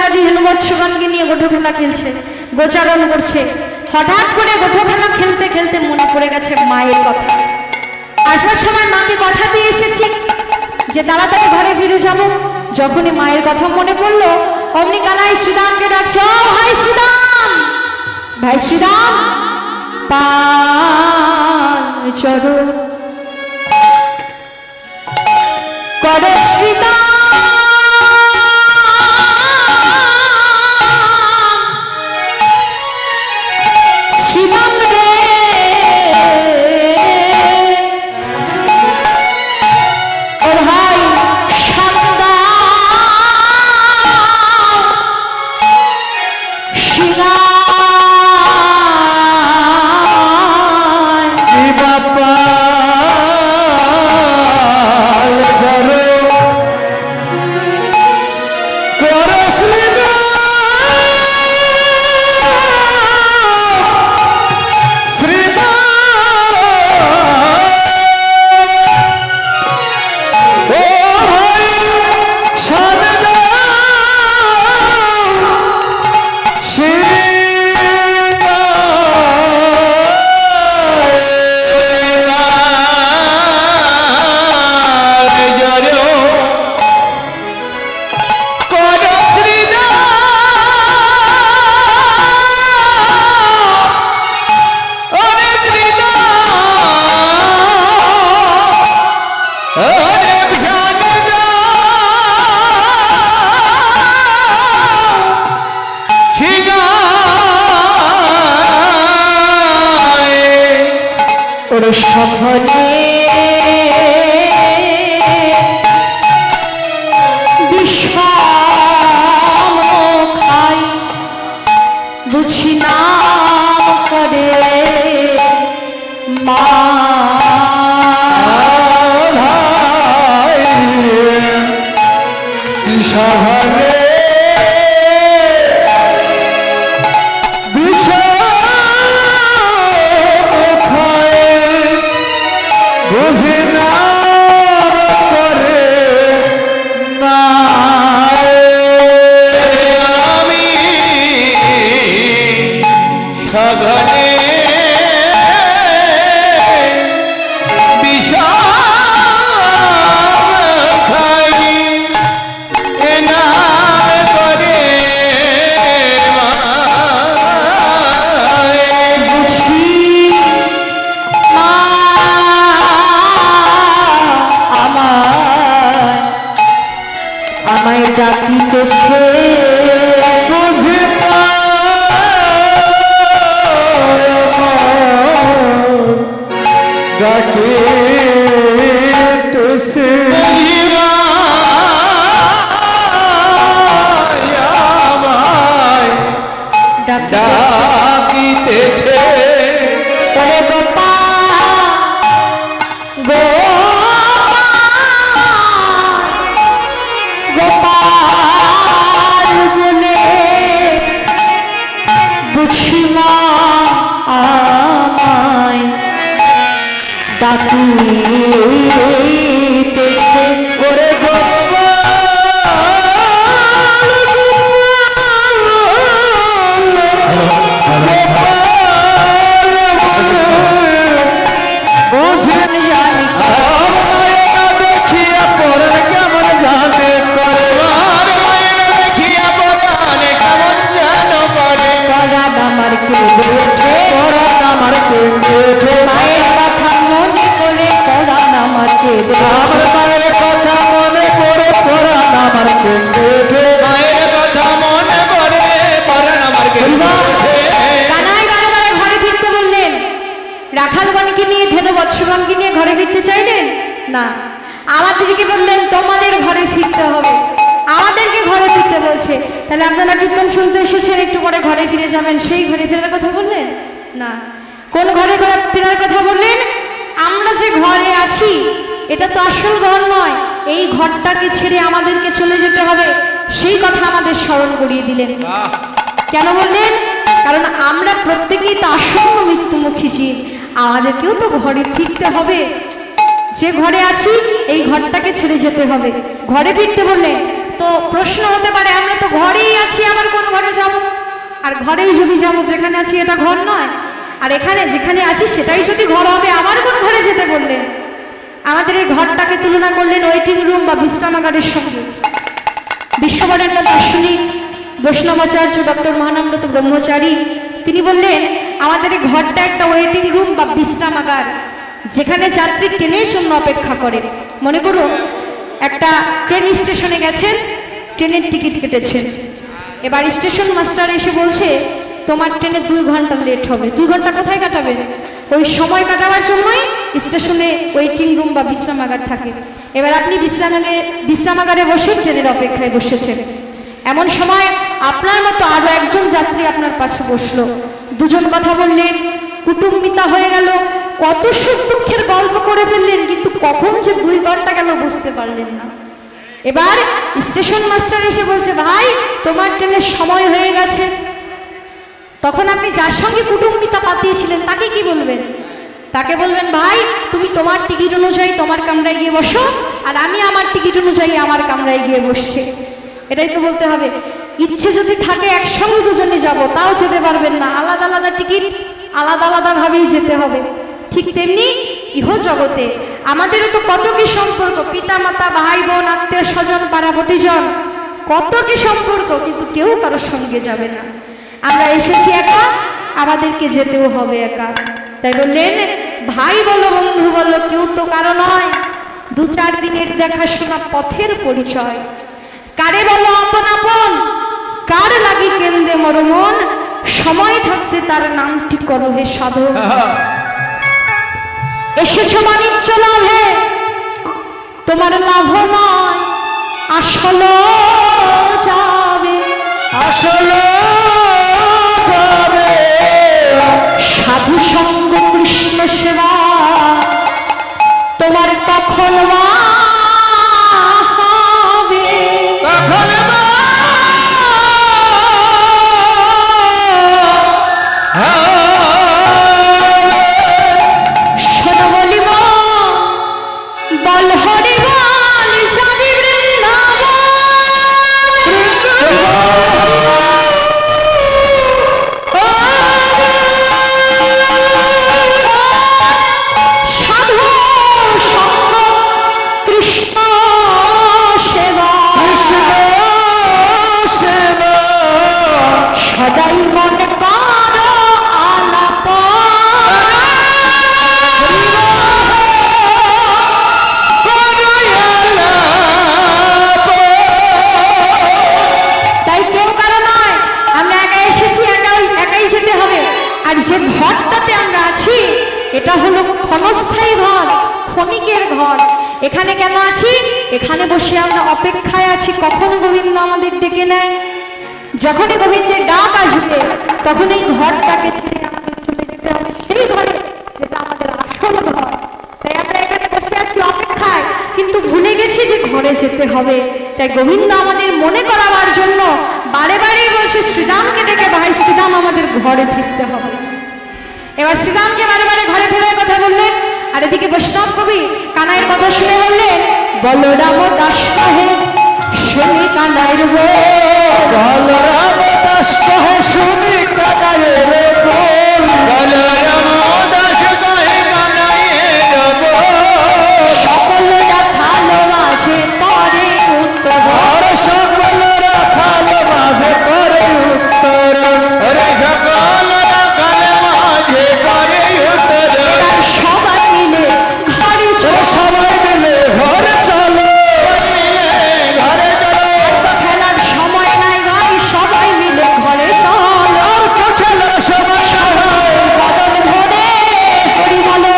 দাদি হেনুবৎসগণকে নিয়ে গোঠো খেলা খেলছে, গোচারণ করছে। হঠাৎ করে গোঠো খেলা খেলতে খেলতে মনে পড়ে গেছে মায়ের কথা। আসবার সময় মাকে কথা দিয়ে এসেছি যে তাড়াতাড়ি ঘরে ফিরে যাব। যখনই মায়ের কথা মনে পড়লো অমনি কানাই শ্রীরামকে ডাকছে, ও ভাই শ্রীরাম, ভাই শ্রীরাম, পান চড়ো করে শ্রীরাম, শ্রীরাম রে ও ভাই সন্ধ্যা শ্রীরাম সফলে বিষম খাই বুঝি নাম করে মা সফলে ডাকিতেছে ওরে গোপাল গোপাল বলে বুঝি মা আমায় ডাকিতেছে ওরে রাখালগণকে নিয়ে ধেনুবৎসগণকে নিয়ে ঘরে ফিরতে চাইলেন না, আমাদেরকে বললেন তোমাদের ঘরে ফিরতে হবে, আমাদেরকে ঘরে ফিরতে বলছে। তাহলে আপনারা কীর্তন শুনতে এসেছেন, একটু পরে ঘরে ফিরে যাবেন, সেই ঘরে ফেরার কথা বললেন না। কোন ঘরে ফেরার কথা বললেন? আমরা যে ঘরে আছি এটা তো আসল ঘর নয়, এই ঘরটাকে ছেড়ে আমাদেরকে চলে যেতে হবে, সেই কথা আমাদের স্মরণ করিয়ে দিলেন। কেন বললেন? কারণ আমরা প্রত্যেকেই তো আসন্ন মৃত্যুমুখী জীব, আমাদেরকেও তো ঘরে ফিরতে হবে। যে ঘরে আছি এই ঘরটাকে ছেড়ে যেতে হবে, ঘরে ফিরতে বললেন। তো প্রশ্ন হতে পারে আমরা তো ঘরেই আছি, আবার কোন ঘরে যাব? আর ঘরেই যদি যাবো, যেখানে আছি এটা ঘর নয়, আর এখানে যেখানে আছি সেটাই যদি ঘর হবে, আবার কোন ঘরে যেতে বললেন? আমাদের এই ঘরটাকে তুলনা করলেন ওয়েটিং রুম বা বিশ্রামাগারের সঙ্গে। বিশ্ববরেণ্য দার্শনিক বৈষ্ণবাচার্য ডক্টর মহানামব্রত ব্রহ্মচারী তিনি বললেন আমাদের এই ঘরটা একটা ওয়েটিং রুম বা বিশ্রামাগার, যেখানে যাত্রী ট্রেনের জন্য অপেক্ষা করে। মনে করুন একটা ট্রেন স্টেশনে গেছেন, ট্রেনের টিকিট কেটেছেন, এবার স্টেশন মাস্টার এসে বলছে তোমার ট্রেনে 2 ঘন্টা লেট হবে। 2 ঘন্টা কোথায় কাটাবেন? ওই সময় কাটাবার জন্যই স্টেশনে ওয়েটিং রুম বা বিশ্রামাগার থাকে। এবার আপনি বিশ্রামাগারে বসে ট্রেনের অপেক্ষায় বসেছেন। এমন সময় আপনার মতো আরো একজন যাত্রী আপনার পাশে বসলো, দুজন কথা বললেন, কুটুম্বিতা হয়ে গেল, কত সুখ দুঃখের গল্প করে ফেললেন, কিন্তু কখন যে 2 ঘন্টা গেল বুঝতে পারলেন না। এবার স্টেশন মাস্টার এসে বলছে ভাই তোমার ট্রেনের সময় হয়ে গেছে। তখন আপনি যার সঙ্গে কুটুম্বিতা পাতিয়েছিলেন তাকে কি বলবেন? তাকে বলবেন ভাই তুমি তোমার টিকিট অনুযায়ী তোমার কামরায় গিয়ে বসো, আর আমি আমার টিকিট অনুযায়ী আমার কামরায় গিয়ে বসছি। এটাই তো বলতে হবে। ইচ্ছে যদি থাকে একসঙ্গে দুজনে যাব, তাও যেতে পারবেন না, আলাদা আলাদা টিকিট, আলাদা আলাদা ভাবেই যেতে হবে। ঠিক তেমনি ইহ জগতে আমাদেরও তো কত কি সম্পর্ক, পিতা মাতা ভাই বোন আত্মীয় স্বজন পাড়া প্রতিজন, কত কি সম্পর্ক, কিন্তু কেউ কারোর সঙ্গে যাবে না। আমরা এসেছি একা, আমাদেরকে যেতেও হবে একা। তাই বললেন ভাই বলো বন্ধু বলো কেউ তো কারো নয়, 2-4 দিনের দেখাশোনা পথের পরিচয়। কারে বলো আপন আপন, কার লাগি কেন্দ্রে মরমন, সময় থাকতে তার নামটি করো হে সাধন। এসেছো বাণিজ্য লাভে, তোমার লাভ নয় আসল যাবে, আসল যাবে। সাধু সঙ্গ কৃষ্ণ সেবা তোমার কখন হবে, তখন শোনো বলিব বল হরি বল যাবি সাধু সঙ্গ কৃষ্ণ সেবা, সদাই মনে করো আলাপ, তাই কেউ কারো নয়, আমরা একা এসেছি, একাই যেতে হবে। আর যে ঘরটাতে আমরা আছি এটা হলো ক্ষণস্থায়ী ঘর, ক্ষণিকের ঘর। এখানে কেন আছি? এখানে বসে আমরা অপেক্ষায় আছি কখন গোবিন্দ আমাদের ডেকে নেয়। যখনই গোবিন্দের ডাক আসবে তখন এই ঘরটাকে ছেড়ে আমাদের চলে যেতে হবে সেই ঘরে, যেটা আমাদের আসল ঘর। তাই আমরা এখানে বসে আছি অপেক্ষায়, কিন্তু ভুলে গেছি যে ঘরে যেতে হবে। তাই গোবিন্দ আমাদের মনে করাবার জন্য বারে বারেই বলছে শ্রীরামকে ডেকে, ভাই শ্রীরাম আমাদের ঘরে ফিরতে হবে। এবার শ্রীরামকে বারে বারে ঘরে ফেরার কথা বললেন, আর এদিকে বৈষ্ণব কবি কানাইয়ের কথা শুনে বললেন বলরাম দাস কহে শুনি কানাইর বলরাম দাস কহে শুনি কানাইয়ের বল, বলরাম দাস কহে কানাইয়ের বল, সকল রাখালো মাঝে পরে উত্তর, সকল রাখাল মাঝে করে উত্তর, ওরে সকল রাখাল মাঝে করে উত্তর। সবাই মিলে ঘরে সবাই মিলে ঘরে চলো, ঘরে চলো, খেলার সময় নাই ভাই, সবাই মিলে ঘরে চল, আর তো খেলার সময় নাই, বদল ভরে হরি বলো,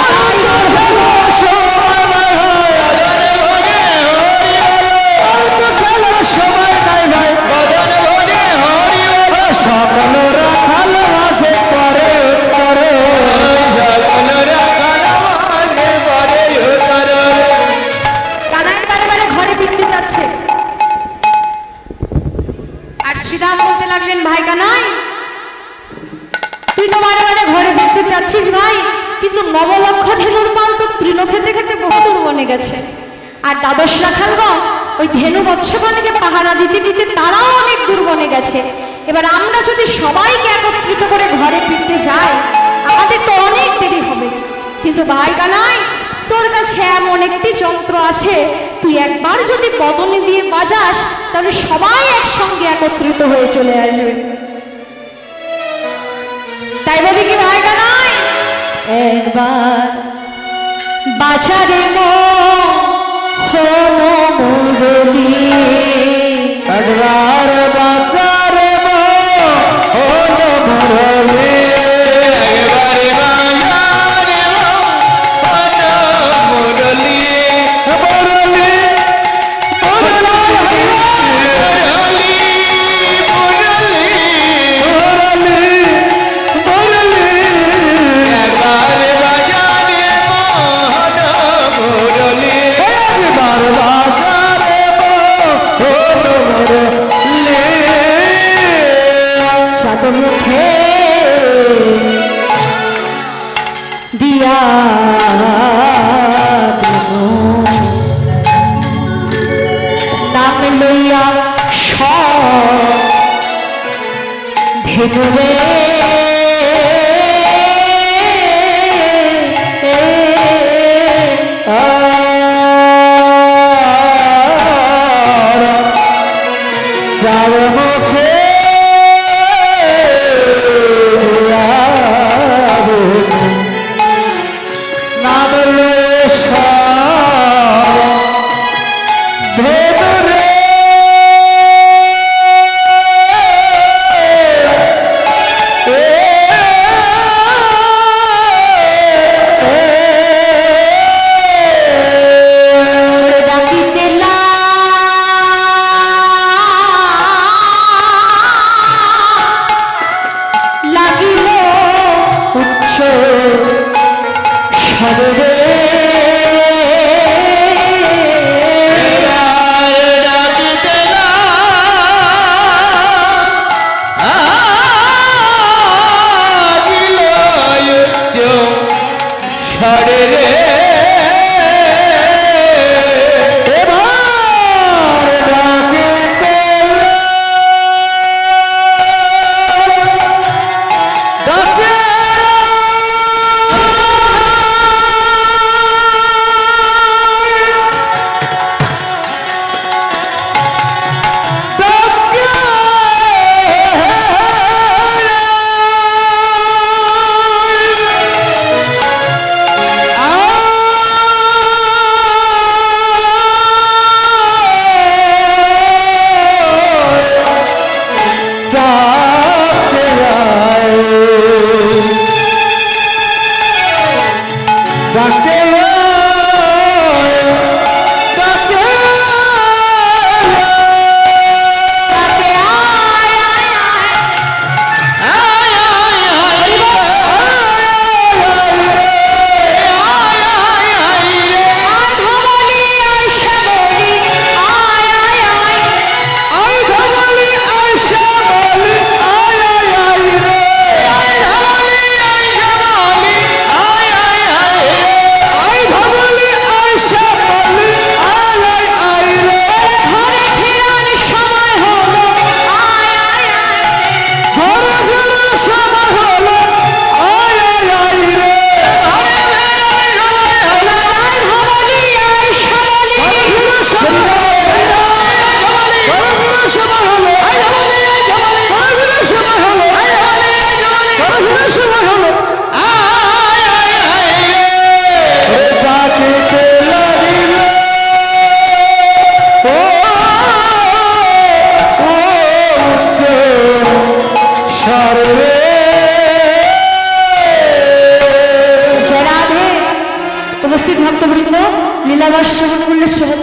আর তো খেলার সময় নাই, বদনে বনে হরি বলো, আর তো খেলার সময় নাই ভাই, বদনে বনে হরি বলো। সকল রাখাল মাঝে করে উত্তর, সকল রাখাল মাঝে করে উত্তর। কানাই বারে বারে ঘরে ফিরতে যাচ্ছে। আর শ্রীরাম বলতে লাগলেন ভাই কানাই তুই তো বারে বারে ঘরে ফিরতে চাচ্ছিস ভাই, কিন্তু নবলক্ষ ঢেলুর পাল তো তৃণ খেতে খেতে বহুদূর বনে গেছে, আর দ্বাদশ রাখালগণ ওই ধেনু বৎসগণকে পাহারা দিতে দিতে তারাও অনেক দূর বনে গেছে। এবার আমরা যদি সবাইকে একত্রিত করে ঘরে ফিরতে যাই আমাদের তো অনেক দেরি হবে। কিন্তু ভাই কানাই, তোর কাছে এমন একটি যন্ত্র আছে, তুই একবার যদি বদনে দিয়ে বাজাস তাহলে সবাই একসঙ্গে একত্রিত হয়ে চলে আসবে। তাই বলি কি ভাই কানাই, একবার বাজারে মুরলি, একবার বাজারে মুরলি, একবারে বাজারে মুরলি, মুরলি মুখে দিয়া নাম লইয়া ধেনুরে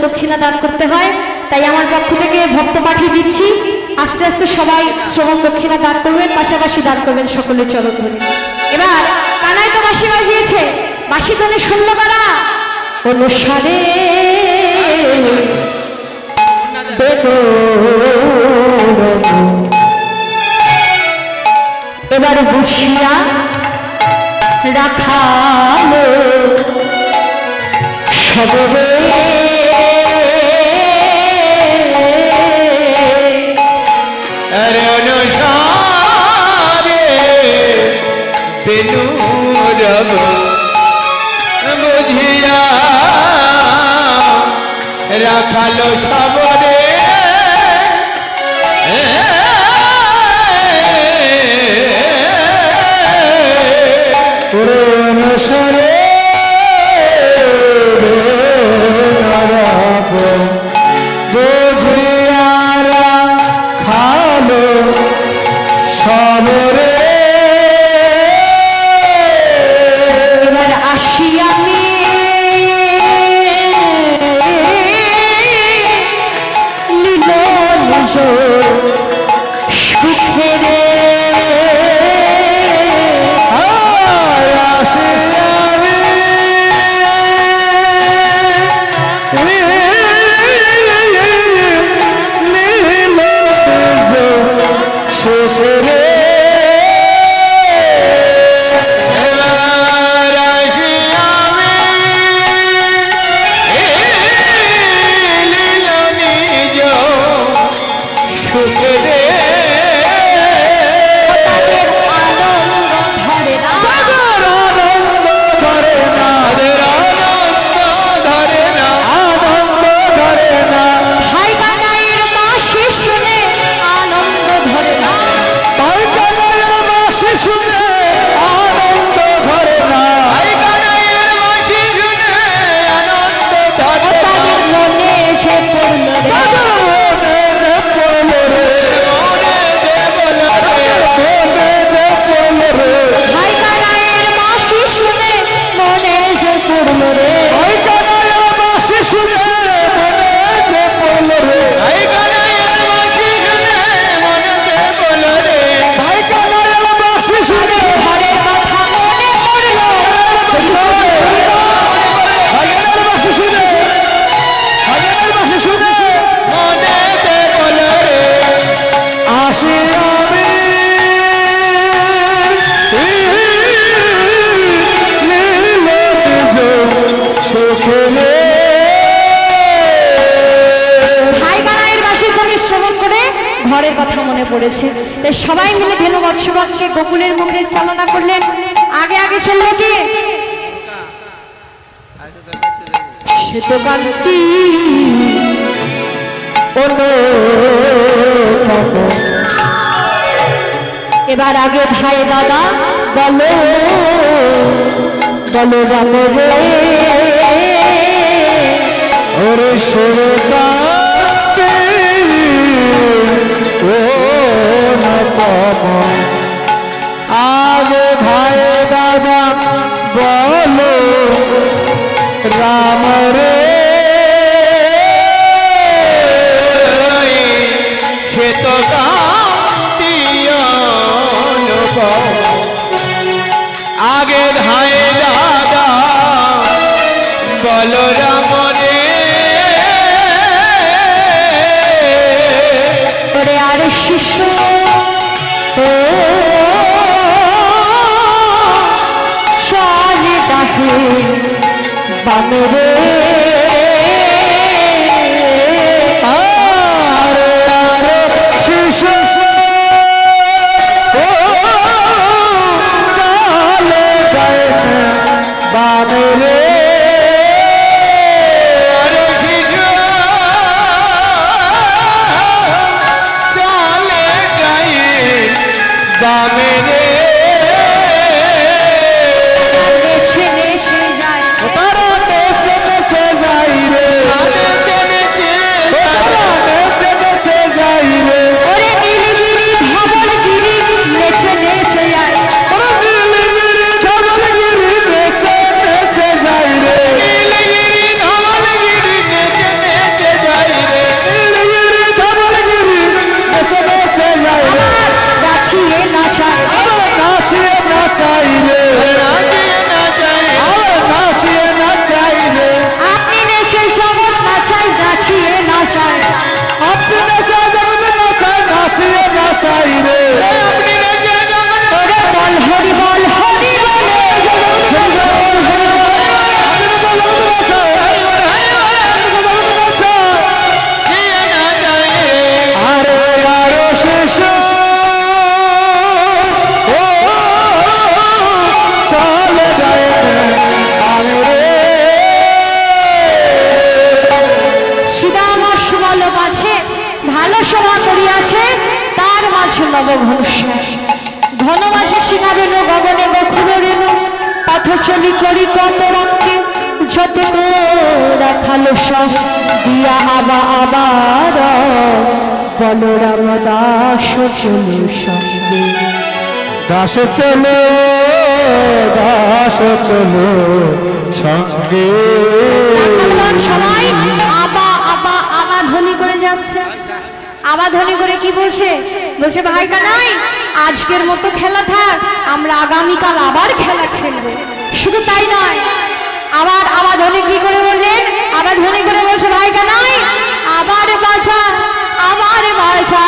দক্ষিণা দান করতে হয়। তাই আমার পক্ষ থেকে ভক্ত পাঠিয়ে দিচ্ছি, আস্তে আস্তে সবাই শ্রবণ দক্ষিণা দান করবেন, পাশাপাশি দান করবেন সকলের চরণ ধরে। এবার কানাই তো বাঁশি বাজিয়েছে, বাঁশি ধ্বনি শুনলো কারা? অনুসারে এবার বসিয়া রাখালো সবে বেনু রব বুঝিয়া রাখালো সবরে অনুসরে বুঝিয়ারা খালো সবরে এবার আসি আমি লীল নিজ সুখের ঘরের কথা মনে পড়েছে, তাই সবাই মিলে ধেনু বৎসগণকে গোকুলের মুখে চালনা করলেন। আগে আগে চললো কি শ্বেতকান্তি এবার আগে ভাই দাদা বলো বলো বলো ওরে আগে ভাই দাদা বলো রাম রে সে তো আগে ভাই দাদা বলো রাম রে আর শিশু সাজে ডাকে বানরে শিশু চালে গায়ে বানরে করি করি কত রঙকে যত রাখালো সব দিয়া আবার বলরাম দাস চলো সঙ্গে। দাস চলো সঙ্গে। সবাই আবা আবা আবা ধ্বনি করে যাচ্ছে। আবা ধ্বনি করে কি বলছে? বলছে ভাই কানাই আজকের মতো খেলা থাক, আমরা আগামীকাল আবার খেলা খেলবো। শুধু তাই নয়, আবার আবা ধ্বনি কি করে বললেন? আবার ধ্বনি করে বলছে ভাই কানাই আবার বাজা আবার বাজা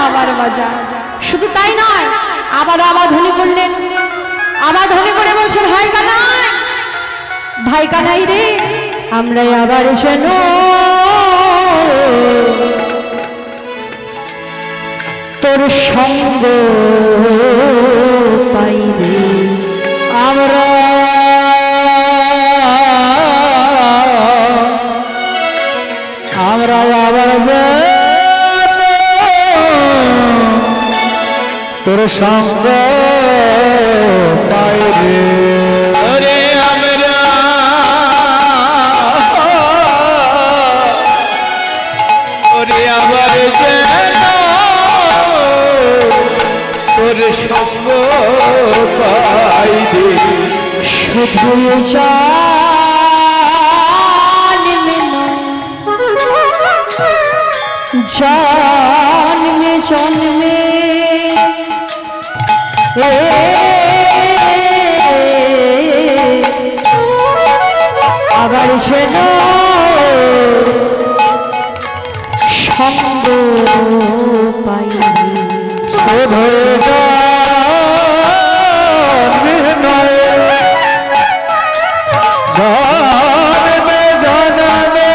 আবার বাজা। শুধু তাই নয়, আবার আবার ধ্বনি করলেন। আবার ধ্বনি করে বলছে ভাই কানাই, ভাই কানাই রে আমরা আবার যেন তোর সঙ্গ পাই রে। আমরা আবার তোর সঙ্গ পাই রে। ওরে আমরা ওরে আবার তোর সঙ্গ পাই রে। শুধু জন্মে জন্মে আবার যেন সঙ্গ পাই। শুধু জন্মে জন্মে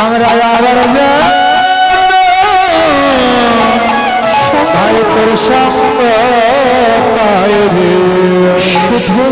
আমরা আবার ভাই তোর সঙ্গ পাই রে। শুধু